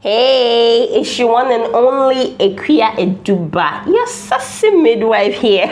Hey, it's your one and only Equia Eduba, your sassy midwife here.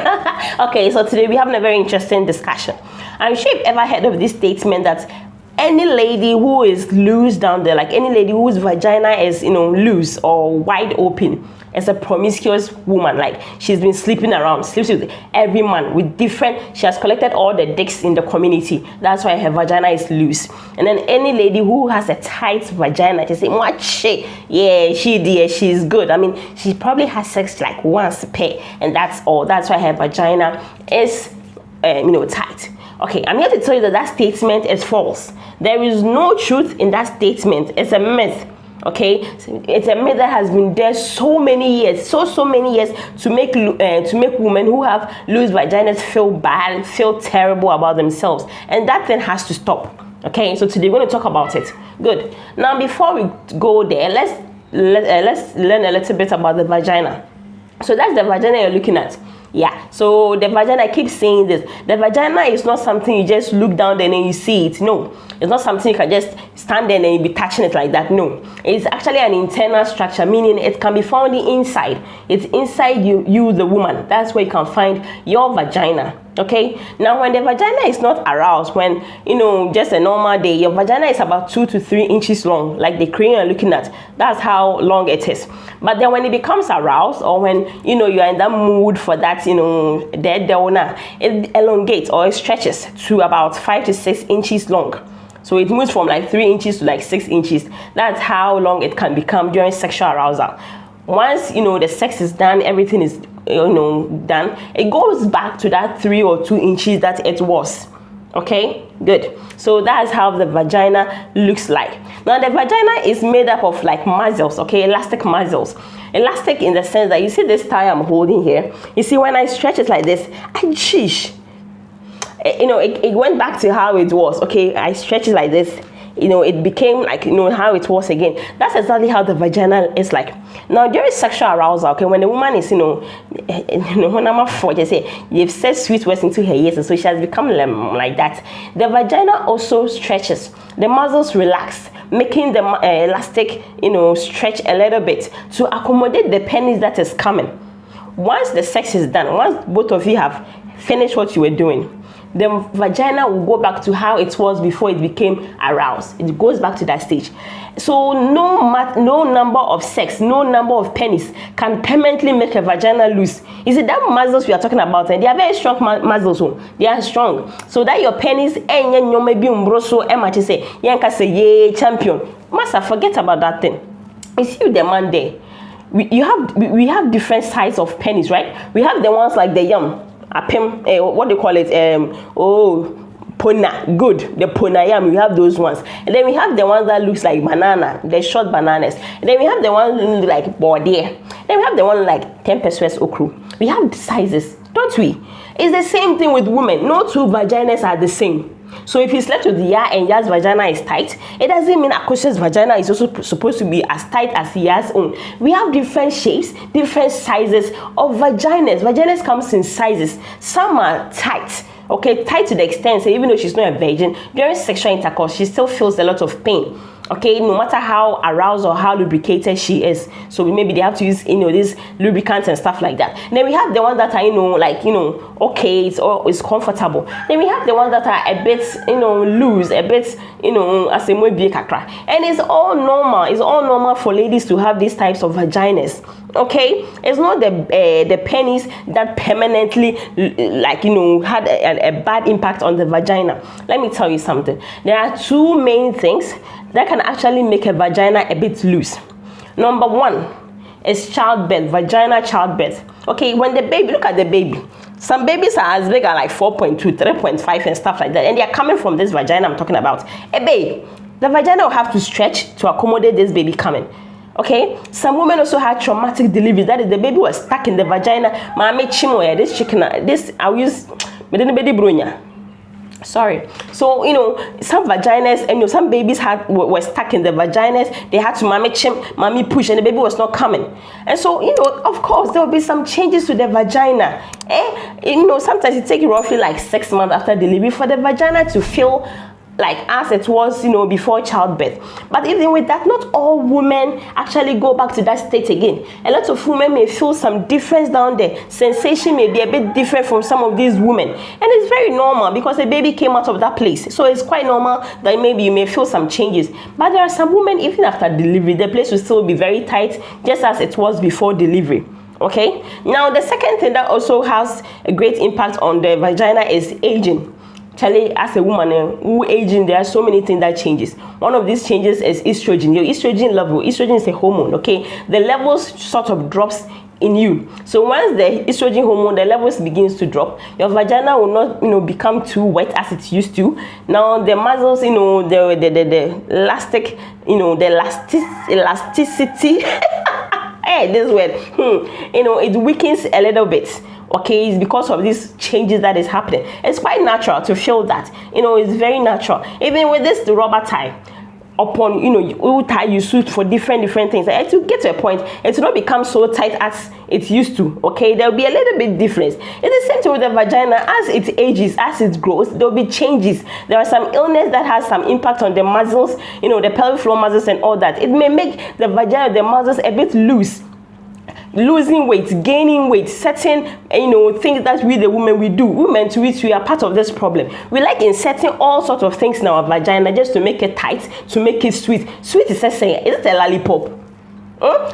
Okay, so today we're having a very interesting discussion. I'm sure you've ever heard of this statement that any lady who is loose down there, like any lady whose vagina is, loose or wide open, is a promiscuous woman. Like she's been sleeping around, sleeps with every man with different, she has collected all the dicks in the community. That's why her vagina is loose. And then any lady who has a tight vagina, she say, what shit? Yeah, she's good. I mean, she probably has sex like once a pair, and that's all. That's why her vagina is, tight. Okay, I'm here to tell you that that statement is false. There is no truth in that statement. It's a myth. Okay, it's a myth that has been there so many years, so many years, to make women who have loose vaginas feel bad, feel terrible about themselves, and that thing has to stop. Okay, so today we're going to talk about it. Good. Now, before we go there, let's learn a little bit about the vagina. So that's the vagina you're looking at. Yeah, so the vagina, I keep saying this, the vagina is not something you just look down there and you see it. No, it's not something you can just stand there and you be touching it like that. No, it's actually an internal structure, meaning it can be found inside. It's inside you the woman. That's where you can find your vagina. Okay, now when the vagina is not aroused, when just a normal day, your vagina is about 2 to 3 inches long, like the crane you're looking at. That's how long it is. But then when it becomes aroused, or when you're in that mood for that, dead donor, it elongates or it stretches to about 5 to 6 inches long. So it moves from like 3 inches to like 6 inches. That's how long it can become during sexual arousal. Once the sex is done, everything is done, it goes back to that 3 or 2 inches that it was. Okay, good. So that's how the vagina looks like. Now the vagina is made up of like muscles, okay, elastic muscles. Elastic in the sense that you see this tie I'm holding here. You see when I stretch it like this, it went back to how it was. Okay, I stretch it like this, it became like how it was again. That's exactly how the vagina is like. Now during sexual arousal, okay, when the woman is when I'm a 40, say you've said sweet words into her ears, and so she has become like that. The vagina also stretches, the muscles relax, making the elastic stretch a little bit to accommodate the penis that is coming. Once the sex is done, once both of you have finished what you were doing, the vagina will go back to how it was before it became aroused. It goes back to that stage. So no number of sex, no number of penis can permanently make a vagina loose. You see, that muscles we are talking about, and they are very strong muscles. They are strong. So that your penis, maybe umbroso, say, yay, champion. Massa, forget about that thing. You see the man there. We have different sizes of penis, right? We have the ones like the yum. What they call it, pona, good, the pona yam, we have those ones. And then we have the ones that looks like banana, the short bananas. And then we have the ones that look like body. Then we have the one like 10 pesos okru. We have the sizes, don't we? It's the same thing with women. No two vaginas are the same. So if you slept with Ya and Ya's vagina is tight, it doesn't mean Akosha's vagina is also supposed to be as tight as Ya's own. We have different shapes, different sizes of vaginas. Vaginas comes in sizes. Some are tight, okay, tight to the extent that even though she's not a virgin, during sexual intercourse, she still feels a lot of pain. Okay, no matter how aroused or how lubricated she is. So maybe they have to use these lubricants and stuff like that. And then we have the ones that are okay, it's comfortable. Then we have the ones that are a bit loose, a bit as a more big kakra. And it's all normal. It's all normal for ladies to have these types of vaginas. Okay, it's not the penis that permanently had a bad impact on the vagina. Let me tell you something. There are two main things that can actually make a vagina a bit loose. Number one is childbirth, vagina childbirth. Okay, when the baby, look at the baby. Some babies are as big as like 4.2, 3.5 and stuff like that, and they are coming from this vagina I'm talking about. A baby, the vagina will have to stretch to accommodate this baby coming. Okay, some women also had traumatic deliveries. That is, the baby was stuck in the vagina. This chicken, I'll use sorry. So some vaginas and some babies were stuck in the vaginas. They had to mommy push, and the baby was not coming. And so of course there will be some changes to the vagina. Sometimes it takes roughly like 6 months after delivery for the vagina to feel like as it was, before childbirth. But even with that, not all women actually go back to that state again. A lot of women may feel some difference down there. Sensation may be a bit different from some of these women, and it's very normal because a baby came out of that place. So it's quite normal that maybe you may feel some changes. But there are some women, even after delivery, the place will still be very tight, just as it was before delivery. Okay, now the second thing that also has a great impact on the vagina is aging. Charlie, as a woman who aging, there are so many things that changes. One of these changes is estrogen. Your estrogen level, estrogen is a hormone, okay? The levels sort of drops in you. So once the estrogen hormone, the levels begins to drop, your vagina will not, become too wet as it used to. Now the muscles, the elastic, the elasticity. Hey, this word, it weakens a little bit. Okay, it's because of these changes that is happening. It's quite natural to feel that. It's very natural. Even with this rubber tie, upon you tie your suit for different things, and to get to a point, it will not become so tight as it used to. Okay, there will be a little bit difference. It's the same thing with the vagina. As it ages, as it grows, there will be changes. There are some illness that has some impact on the muscles, the pelvic floor muscles and all that. It may make the vagina, the muscles a bit loose, losing weight, gaining weight, certain things that we the women we do. Women, to which we are part of this problem, we like inserting all sorts of things in our vagina just to make it tight, to make it sweet. Sweet is saying, is it a lollipop?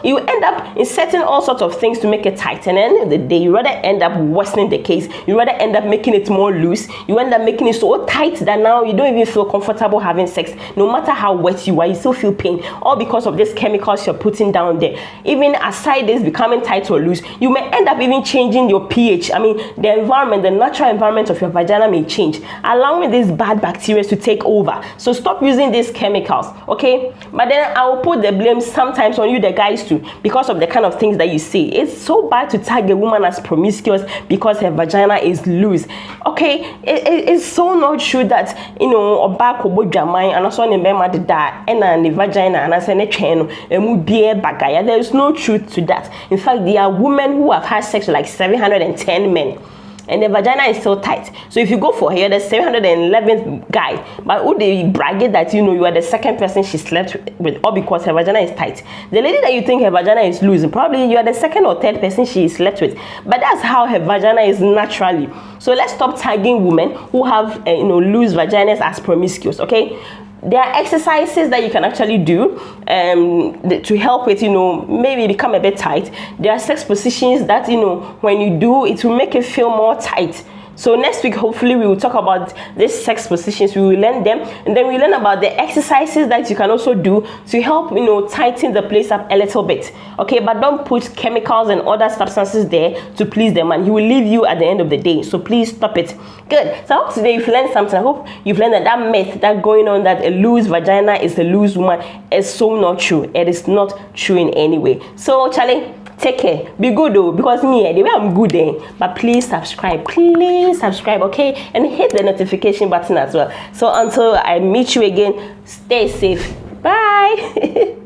You end up inserting all sorts of things to make it tight, and at the end of the day, you rather end up worsening the case. You rather end up making it more loose. You end up making it so tight that now you don't even feel comfortable having sex. No matter how wet you are, you still feel pain, all because of these chemicals you're putting down there. Even aside this becoming tight or loose, you may end up even changing your pH. I mean, the environment, the natural environment of your vagina may change, allowing these bad bacteria to take over. So stop using these chemicals, okay? But then I will put the blame sometimes on you, the guys too, because of the kind of things that you see. It's so bad to tag a woman as promiscuous because her vagina is loose. Okay, it's so not true that oba kobo dwaman and also ne bema de da and the vagina and as ne tweno emu bie bagaya. There is no truth to that. In fact, there are women who have had sex with like 710 men, and the vagina is still tight. So if you go for her, the 711th guy, but would they brag it that you are the second person she slept with, all because her vagina is tight? The lady that you think her vagina is loose, probably you are the second or third person she slept with. But that's how her vagina is naturally. So let's stop tagging women who have loose vaginas as promiscuous. Okay. There are exercises that you can actually do to help with, maybe become a bit tight. There are sex positions that, when you do, it will make it feel more tight. So next week, hopefully, we will talk about these sex positions. We will learn them, and then we learn about the exercises that you can also do to help, tighten the place up a little bit. Okay, but don't put chemicals and other substances there to please the man. He will leave you at the end of the day. So please stop it. Good. So I hope today you've learned something. I hope you've learned that myth that going on that a loose vagina is a loose woman is so not true. It is not true in any way. So Charlie, take care, be good though, because me, the way I'm good but please subscribe, okay, and hit the notification button as well. So until I meet you again, stay safe, bye.